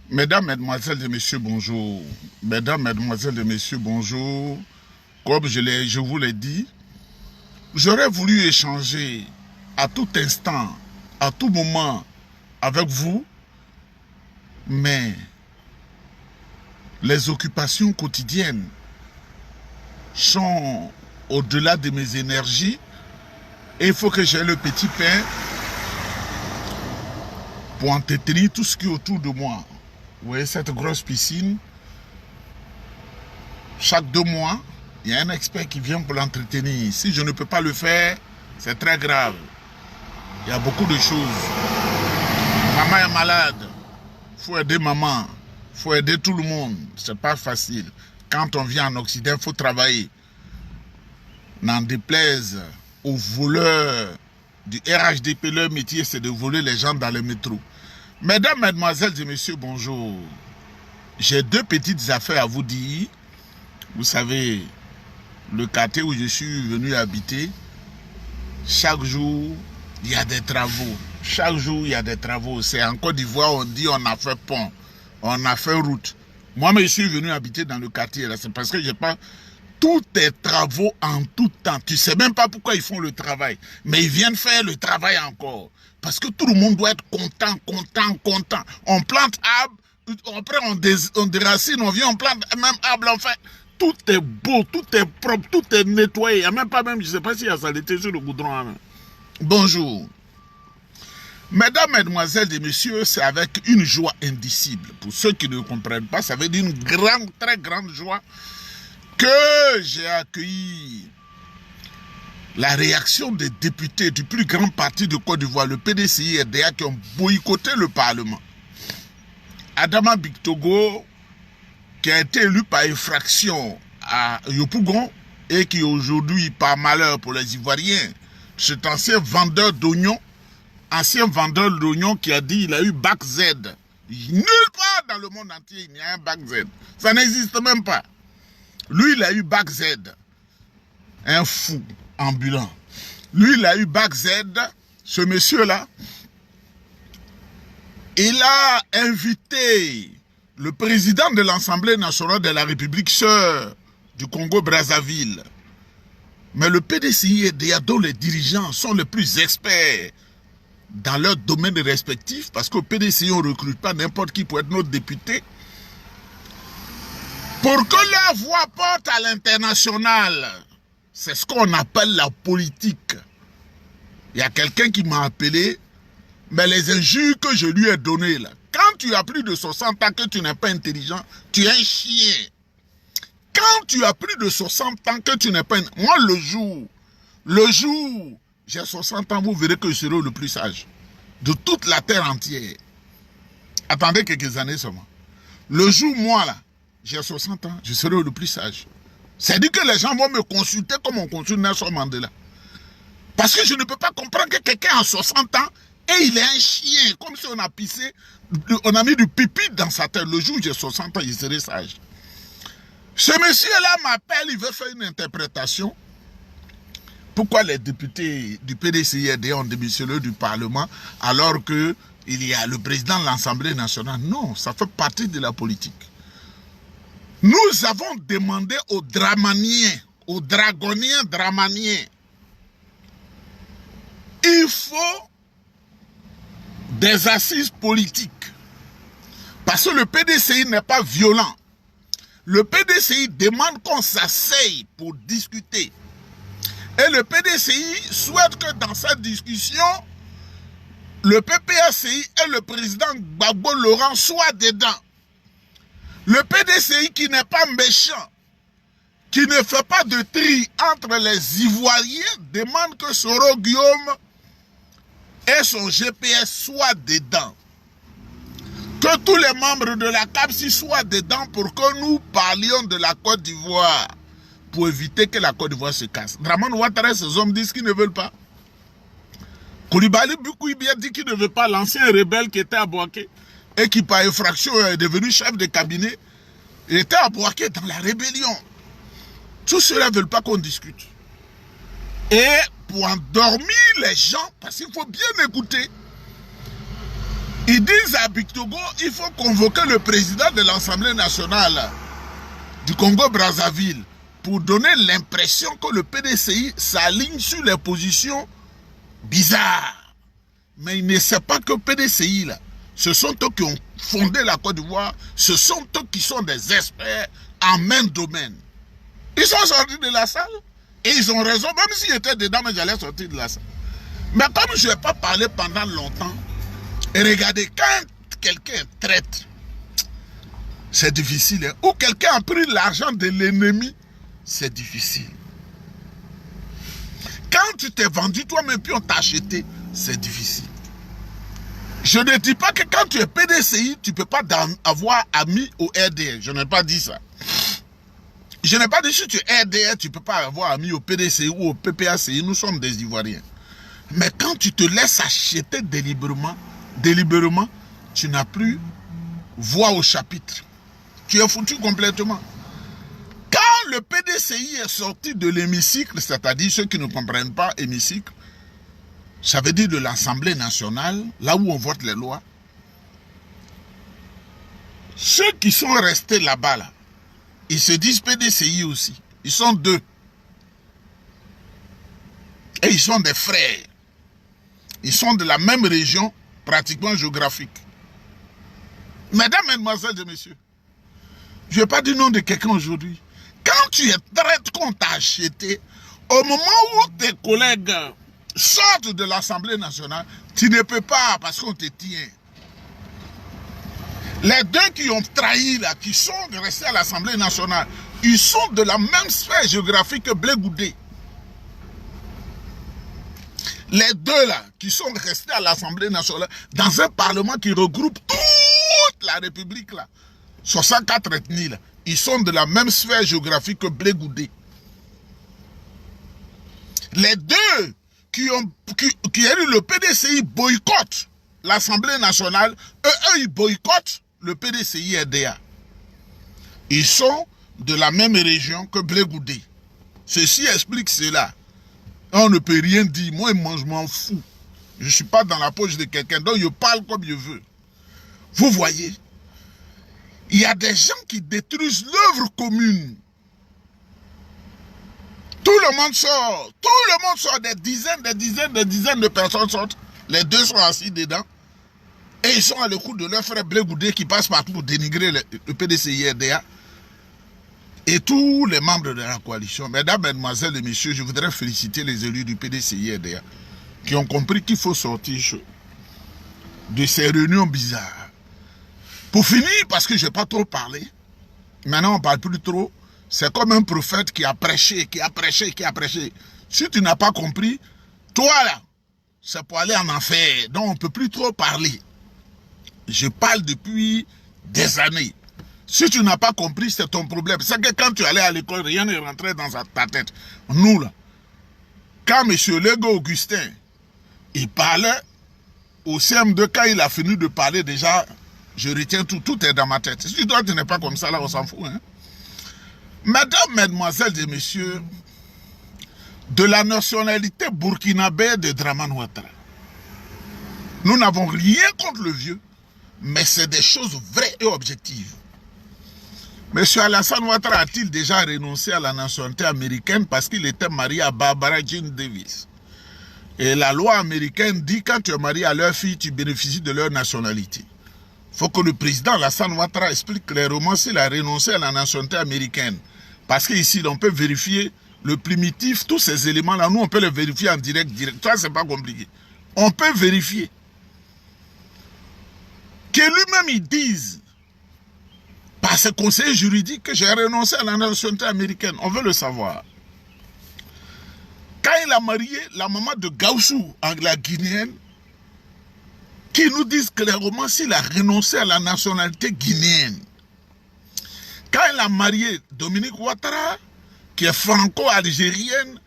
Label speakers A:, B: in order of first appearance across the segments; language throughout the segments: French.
A: Mesdames, Mesdemoiselles et Messieurs, bonjour. Mesdames, Mesdemoiselles et Messieurs, bonjour. Comme je vous l'ai dit, j'aurais voulu échanger à tout instant, à tout moment avec vous, mais les occupations quotidiennes sont au-delà de mes énergies et il faut que j'aie le petit pain pour entretenir tout ce qui est autour de moi. Vous voyez cette grosse piscine, chaque 2 mois, il y a un expert qui vient pour l'entretenir. Si je ne peux pas le faire, c'est très grave. Il y a beaucoup de choses. Maman est malade, il faut aider maman, il faut aider tout le monde. Ce n'est pas facile. Quand on vient en Occident, il faut travailler. N'en déplaise aux voleurs du RHDP, leur métier c'est de voler les gens dans le métro. Mesdames, Mesdemoiselles et Messieurs, bonjour. J'ai 2 petites affaires à vous dire. Vous savez, le quartier où je suis venu habiter, chaque jour, il y a des travaux. Chaque jour, il y a des travaux. C'est en Côte d'Ivoire, on dit on a fait pont, on a fait route. Moi, je suis venu habiter dans le quartier. C'est parce que j'ai pas... Tout est travaux en tout temps. Tu ne sais même pas pourquoi ils font le travail. Mais ils viennent faire le travail encore. Parce que tout le monde doit être content, content, content. On plante arbre, après on déracine, on vient, on plante même arbre, enfin. Tout est beau, tout est propre, tout est nettoyé. Il n'y a même pas même, je ne sais pas s'il y a saleté sur le goudron. Hein. Bonjour. Mesdames, Mesdemoiselles et Messieurs, c'est avec une joie indicible. Pour ceux qui ne comprennent pas, ça veut dire une grande, très grande joie que j'ai accueilli la réaction des députés du plus grand parti de Côte d'Ivoire, le PDCI et DA, qui ont boycotté le Parlement. Adama Bictogo, qui a été élu par effraction à Yopougon et qui aujourd'hui, par malheur pour les Ivoiriens, cet ancien vendeur d'oignons, qui a dit qu'il a eu bac Z. Nulle part dans le monde entier, il n'y a un bac Z. Ça n'existe même pas. Lui, il a eu bac Z. Un fou ambulant. Lui, il a eu bac Z. Ce monsieur-là, il a invité le président de l'Assemblée nationale de la République sœur du Congo-Brazzaville. Mais le PDCI et DA, dont les dirigeants sont les plus experts dans leur domaine respectif, parce qu'au PDCI, on ne recrute pas n'importe qui pour être notre député, pour que leur voix porte à l'international. C'est ce qu'on appelle la politique. Il y a quelqu'un qui m'a appelé, mais les injures que je lui ai données là, quand tu as plus de 60 ans que tu n'es pas intelligent, tu es un chien. Quand tu as plus de 60 ans que tu n'es pas... Moi, le jour, j'ai 60 ans, vous verrez que je serai le plus sage de toute la terre entière. Attendez quelques années seulement. Le jour, moi là, j'ai 60 ans, je serai le plus sage. C'est-à-dire que les gens vont me consulter comme on consulte Nelson Mandela. Parce que je ne peux pas comprendre que quelqu'un a 60 ans et il est un chien. Comme si on a pissé, on a mis du pipi dans sa tête. Le jour où j'ai 60 ans, je serai sage. Ce monsieur-là m'appelle, il veut faire une interprétation. Pourquoi les députés du PDCID ont démissionné du Parlement alors qu'il y a le président de l'Assemblée nationale? Non, ça fait partie de la politique. Nous avons demandé aux dramaniens, aux dragoniens dramaniens, il faut des assises politiques. Parce que le PDCI n'est pas violent. Le PDCI demande qu'on s'asseye pour discuter. Et le PDCI souhaite que dans cette discussion, le PPACI et le président Gbagbo Laurent soient dedans. Le PDCI qui n'est pas méchant, qui ne fait pas de tri entre les Ivoiriens, demande que Soro Guillaume et son GPS soient dedans. Que tous les membres de la CAPSI soient dedans pour que nous parlions de la Côte d'Ivoire, pour éviter que la Côte d'Ivoire se casse. Dramane Ouattara, ces hommes disent qu'ils ne veulent pas. Koulibaly Boukoui dit qu'il ne veut pas, l'ancien rebelle qui était à Bouaké et qui par effraction est devenu chef de cabinet, il était à Bouaké dans la rébellion. Tous ceux-là ne veulent pas qu'on discute. Et pour endormir les gens, parce qu'il faut bien écouter, Ils disent à Bictogo, il faut convoquer le président de l'Assemblée nationale du Congo-Brazzaville pour donner l'impression que le PDCI s'aligne sur les positions bizarres. Mais il ne sait pas que PDCI, là, ce sont eux qui ont fondé la Côte d'Ivoire, ce sont eux qui sont des experts en même domaine. Ils sont sortis de la salle et ils ont raison, même s'ils étaient dedans, mais j'allais sortir de la salle. Mais comme je n'ai pas parlé pendant longtemps, et regardez, quand quelqu'un traite, c'est difficile. Hein? Ou quelqu'un a pris l'argent de l'ennemi, c'est difficile. Quand tu t'es vendu toi-même puis on t'a acheté, c'est difficile. Je ne dis pas que quand tu es PDCI, tu ne peux pas avoir ami au RDR. Je n'ai pas dit ça. Je n'ai pas dit que si tu es RDR, tu ne peux pas avoir ami au PDCI ou au PPACI. Nous sommes des Ivoiriens. Mais quand tu te laisses acheter délibérément, tu n'as plus voix au chapitre. Tu es foutu complètement. Quand le PDCI est sorti de l'hémicycle, c'est-à-dire ceux qui ne comprennent pas hémicycle, ça veut dire de l'Assemblée nationale, là où on vote les lois, ceux qui sont restés là-bas, là, ils se disent PDCI aussi. Ils sont deux. Et ils sont des frères. Ils sont de la même région, pratiquement géographique. Mesdames, mesdemoiselles et messieurs, je ne vais pas dire le nom de quelqu'un aujourd'hui. Quand tu es traite qu'on t'a acheté, au moment où tes collègues sortent de l'Assemblée nationale, tu ne peux pas parce qu'on te tient. Les deux qui ont trahi, là, qui sont restés à l'Assemblée nationale, ils sont de la même sphère géographique que Blé Goudé. Les deux là, qui sont restés à l'Assemblée nationale, dans un parlement qui regroupe toute la République là, 64 ethnies là, ils sont de la même sphère géographique que Blé Goudé. Les deux qui ont eu le PDCI boycottent l'Assemblée nationale, eux ils boycottent le PDCI RDA. Ils sont de la même région que Blé Goudé. Ceci explique cela. On ne peut rien dire. Moi, je m'en fous. Je ne suis pas dans la poche de quelqu'un. Donc, je parle comme je veux. Vous voyez, il y a des gens qui détruisent l'œuvre commune. Tout le monde sort. Tout le monde sort. Des dizaines de personnes sortent. Les deux sont assis dedans. Et ils sont à l'écoute de leur frère Blé Goudé qui passe partout pour dénigrer le PDCI RDA. Et tous les membres de la coalition, mesdames, mesdemoiselles et messieurs, je voudrais féliciter les élus du PDCI RDA qui ont compris qu'il faut sortir de ces réunions bizarres. Pour finir, parce que je n'ai pas trop parlé, maintenant on ne parle plus trop, c'est comme un prophète qui a prêché, qui a prêché. Si tu n'as pas compris, toi là, c'est pour aller en enfer, donc on ne peut plus trop parler. Je parle depuis des années. Si tu n'as pas compris, c'est ton problème. C'est que quand tu allais à l'école, rien n'est rentré dans ta tête. Nous, là, quand M. Lego Augustin, il parlait, au CM2, quand il a fini de parler, déjà, je retiens tout. Tout est dans ma tête. Si toi, tu n'es pas comme ça, là, on s'en fout. Hein? Mesdames, mesdemoiselles et messieurs, de la nationalité burkinabé de Dramane Ouattara, nous n'avons rien contre le vieux, mais c'est des choses vraies et objectives. Monsieur Alassane Ouattara a-t-il déjà renoncé à la nationalité américaine parce qu'il était marié à Barbara Jean Davis? Et la loi américaine dit que quand tu es marié à leur fille, tu bénéficies de leur nationalité. Il faut que le président Alassane Ouattara explique clairement s'il a renoncé à la nationalité américaine. Parce qu'ici, on peut vérifier le primitif, tous ces éléments-là, nous on peut les vérifier en direct. Ça, c'est pas compliqué. On peut vérifier. Que lui-même, il dise par ses conseillers juridiques que j'ai renoncé à la nationalité américaine. On veut le savoir. Quand il a marié la maman de Gaussou, la guinéenne, qui nous disent clairement s'il a renoncé à la nationalité guinéenne. Quand il a marié Dominique Ouattara, qui est franco-algérienne,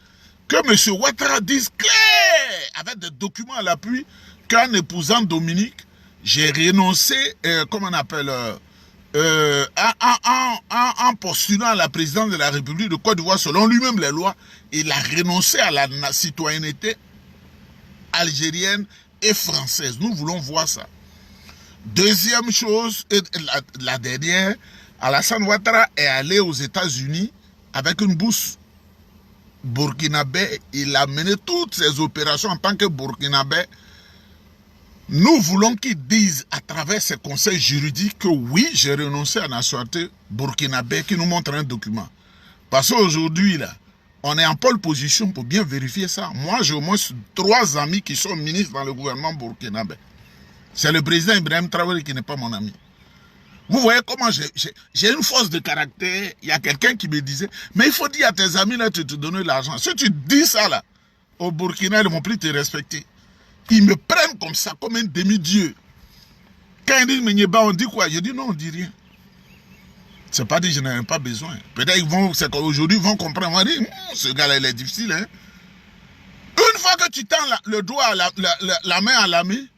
A: que M. Ouattara dise clair, avec des documents à l'appui, qu'en épousant Dominique, j'ai renoncé, comment on appelle, en postulant à la présidence de la République de Côte d'Ivoire, selon lui-même les lois, il a renoncé à la citoyenneté algérienne et française. Nous voulons voir ça. Deuxième chose, et la dernière, Alassane Ouattara est allé aux États-Unis avec une bourse burkinabé. Il a mené toutes ses opérations en tant que burkinabé. Nous voulons qu'il dise à travers ses conseils juridiques que oui, j'ai renoncé à la nationalité burkinabé, qui nous montre un document. Parce qu'aujourd'hui, là, on est en pole position pour bien vérifier ça. Moi, j'ai au moins 3 amis qui sont ministres dans le gouvernement burkinabé. C'est le président Ibrahim Traoré qui n'est pas mon ami. Vous voyez comment j'ai une force de caractère. Il y a quelqu'un qui me disait, mais il faut dire à tes amis, là, tu te donnes l'argent. Si tu dis ça, là, au Burkina, ils ne vont plus te respecter. Ils me prennent comme ça, comme un demi-dieu. Quand ils disent, mais Nieba, on dit quoi? Je dis, non, on ne dit rien. C'est pas dit, je n'en ai pas besoin. Peut-être c'est qu'aujourd'hui, ils vont comprendre. On va dire, ce gars-là, il est difficile. Hein? Une fois que tu tends le doigt, la main à l'ami,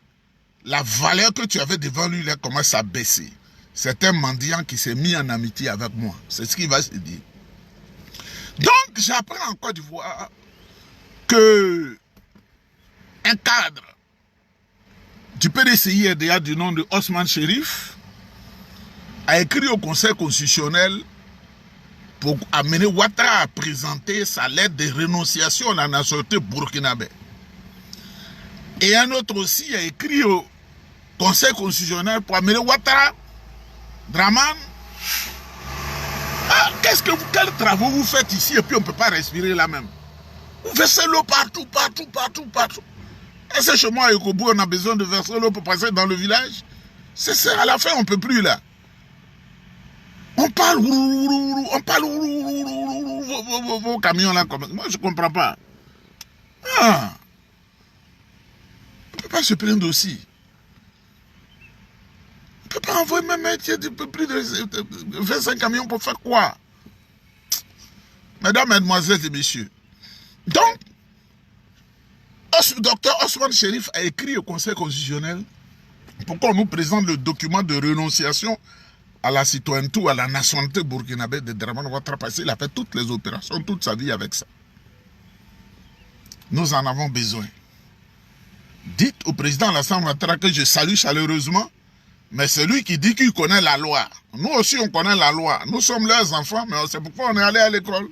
A: la valeur que tu avais devant lui, là, commence à baisser. C'est un mendiant qui s'est mis en amitié avec moi. C'est ce qu'il va se dire. Donc, j'apprends en Côte d'Ivoire que un cadre du PDCI-RDA du nom de Osman Chérif a écrit au Conseil constitutionnel pour amener Ouattara à présenter sa lettre de renonciation à la nationalité burkinabé. Et un autre aussi a écrit au Conseil constitutionnel pour amener Ouattara, Draman. Ah, quels travaux vous faites ici et puis on ne peut pas respirer là même? Vous versez l'eau partout. Et c'est chez moi à Yokobou, on a besoin de verser l'eau pour passer dans le village. C'est à la fin, on ne peut plus là. On parle vos camions là comme ça. Moi, je ne comprends pas. Ah. On ne peut pas se plaindre aussi. On ne peut pas envoyer même plus de 25 camions pour faire quoi? Mesdames, mesdemoiselles et messieurs. Donc, Dr Osman Chérif a écrit au Conseil constitutionnel pour qu'on nous présente le document de renonciation à la citoyenneté ou à la nationalité burkinabé de Dramane Ouattara, parce qu'il a fait toutes les opérations, toute sa vie avec ça. Nous en avons besoin. Dites au président Alassane Ouattara que je salue chaleureusement, mais c'est lui qui dit qu'il connaît la loi. Nous aussi, on connaît la loi. Nous sommes leurs enfants, mais c'est pourquoi on est allé à l'école.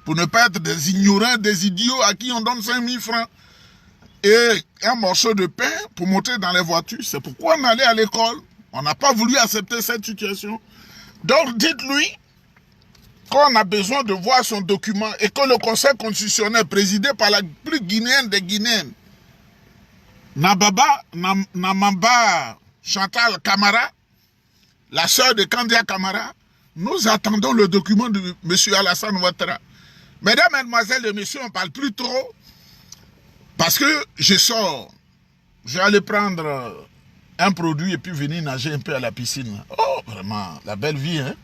A: Pour ne pas être des ignorants, des idiots à qui on donne 5000 francs et un morceau de pain pour monter dans les voitures. C'est pourquoi on est allé à l'école. On n'a pas voulu accepter cette situation. Donc, dites-lui qu'on a besoin de voir son document et que le Conseil constitutionnel, présidé par la plus guinéenne des Guinéennes, Namamba Chantal Camara, la sœur de Kandia Camara, nous attendons le document de M. Alassane Ouattara. Mesdames, mesdemoiselles et messieurs, on ne parle plus trop parce que je sors. Je vais aller prendre un produit et puis venir nager un peu à la piscine. Oh, vraiment, la belle vie, hein?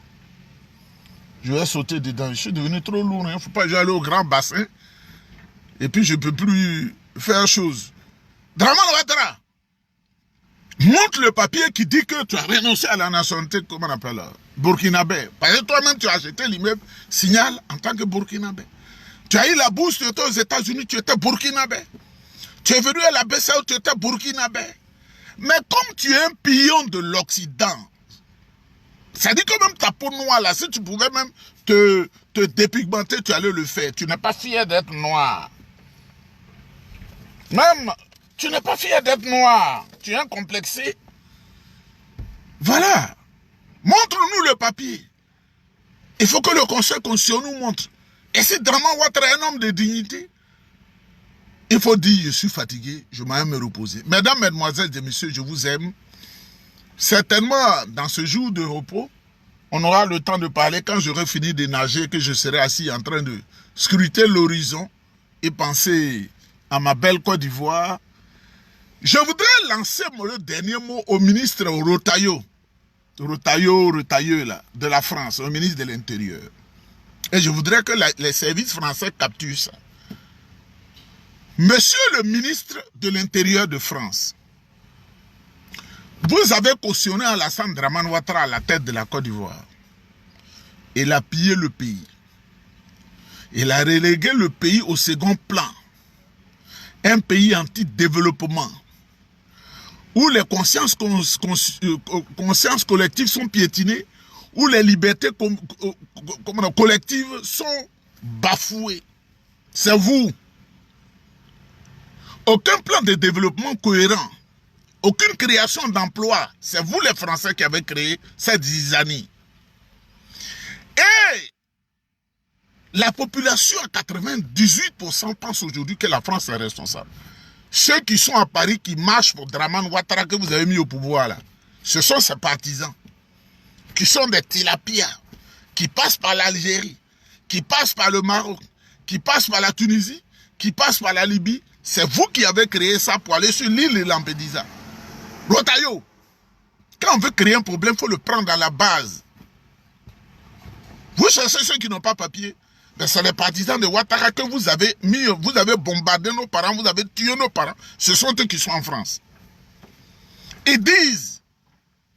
A: Je vais sauter dedans. Je suis devenu trop lourd, hein? Il ne faut pas que j'aille au grand bassin. Et puis, je ne peux plus faire chose. Dramane Ouattara, montre le papier qui dit que tu as renoncé à la nationalité, comment on appelle, burkinabé. Parce que toi-même, tu as acheté l'immeuble Signal en tant que burkinabé. Tu as eu la bourse, tu étais aux États-Unis, tu étais burkinabé. Tu es venu à la BCEAO, tu étais burkinabé. Mais comme tu es un pion de l'Occident, ça dit que même ta peau noire là, si tu pouvais même te dépigmenter, tu allais le faire. Tu n'es pas fier d'être noir. Même, tu n'es pas fier d'être noir. Tu es un complexé. Voilà. Montre-nous le papier. Il faut que le Conseil constitutionnel nous montre. Et si Dramane Ouattara est un homme de dignité, il faut dire, je suis fatigué, je m'en vais me reposer. Mesdames, mesdemoiselles et messieurs, je vous aime. Certainement, dans ce jour de repos, on aura le temps de parler quand j'aurai fini de nager, que je serai assis en train de scruter l'horizon et penser à ma belle Côte d'Ivoire. Je voudrais lancer le dernier mot au ministre Rotaillot. Rotaillot là, de la France, au ministre de l'Intérieur. Et je voudrais que les services français capturent ça. Monsieur le ministre de l'Intérieur de France, vous avez cautionné Alassane Dramane Ouattara à la tête de la Côte d'Ivoire. Il a pillé le pays. Il a relégué le pays au second plan. Un pays anti-développement. où les consciences collectives sont piétinées, où les libertés collectives sont bafouées. C'est vous. Aucun plan de développement cohérent, aucune création d'emplois. C'est vous les Français qui avez créé cette zizanie. Et la population à 98% pense aujourd'hui que la France est responsable. Ceux qui sont à Paris, qui marchent pour Draman Ouattara que vous avez mis au pouvoir là, ce sont ses partisans, qui sont des tilapias, qui passent par l'Algérie, qui passent par le Maroc, qui passent par la Tunisie, qui passent par la Libye. C'est vous qui avez créé ça pour aller sur l'île de Lampedusa. Rotayo, quand on veut créer un problème, il faut le prendre à la base. Vous cherchez ceux qui n'ont pas papier. C'est les partisans de Ouattara que vous avez mis, vous avez bombardé nos parents, vous avez tué nos parents. Ce sont eux qui sont en France. Ils disent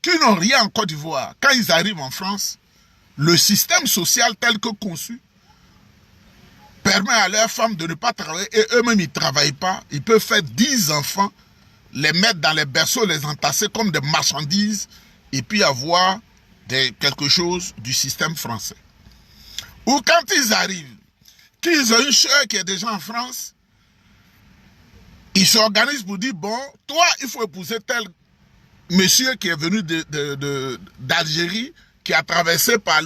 A: qu'ils n'ont rien en Côte d'Ivoire. Quand ils arrivent en France, le système social tel que conçu permet à leurs femmes de ne pas travailler et eux-mêmes ils ne travaillent pas. Ils peuvent faire 10 enfants, les mettre dans les berceaux, les entasser comme des marchandises et puis avoir quelque chose du système français. Ou quand ils arrivent, qu'ils ont une soeur qui est déjà en France, ils s'organisent pour dire, bon, toi, il faut épouser tel monsieur qui est venu d'Algérie, qui a traversé par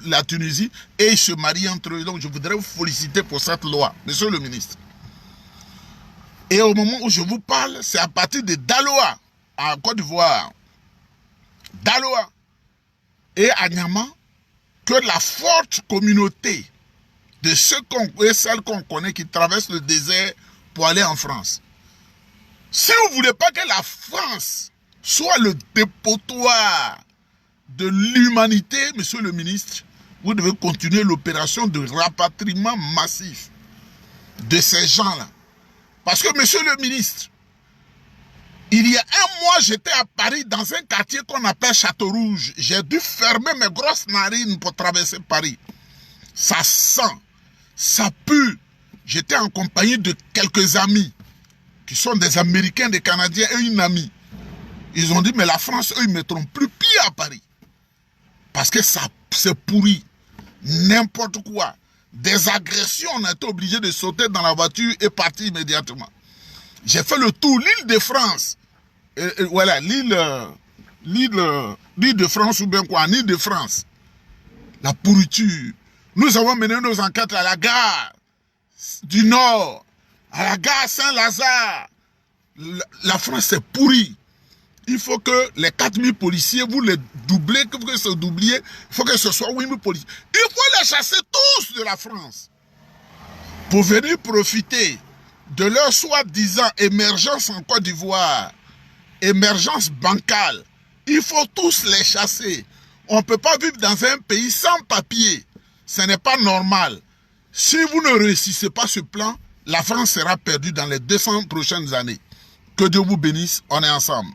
A: la Tunisie, et ils se marient entre eux. Donc, je voudrais vous féliciter pour cette loi, monsieur le ministre. Et au moment où je vous parle, c'est à partir de Daloa, en Côte d'Ivoire, Daloa et à Niamey, que la forte communauté de ceux et celles qu'on connaît qui traversent le désert pour aller en France. Si vous ne voulez pas que la France soit le dépotoir de l'humanité, monsieur le ministre, vous devez continuer l'opération de rapatriement massif de ces gens-là. Parce que, monsieur le ministre, il y a un mois, j'étais à Paris dans un quartier qu'on appelle Château-Rouge. J'ai dû fermer mes grosses narines pour traverser Paris. Ça sent, ça pue. J'étais en compagnie de quelques amis qui sont des Américains, des Canadiens et une amie. Ils ont dit, mais la France, eux, ils ne mettront plus pied à Paris. Parce que ça, c'est pourri. N'importe quoi. Des agressions, on a été obligé de sauter dans la voiture et partir immédiatement. J'ai fait le tour, l'île de France. Voilà, l'île de France ou bien quoi, l'île de France. La pourriture. Nous avons mené nos enquêtes à la gare du Nord, à la gare Saint-Lazare. La France est pourrie. Il faut que les 4000 policiers, vous les doublez, que vous se doubliez, il faut que ce soit 8000 policiers. Il faut les chasser tous de la France pour venir profiter de leur soi-disant émergence en Côte d'Ivoire, émergence bancale. Il faut tous les chasser. On ne peut pas vivre dans un pays sans papier. Ce n'est pas normal. Si vous ne réussissez pas ce plan, la France sera perdue dans les 200 prochaines années. Que Dieu vous bénisse, on est ensemble.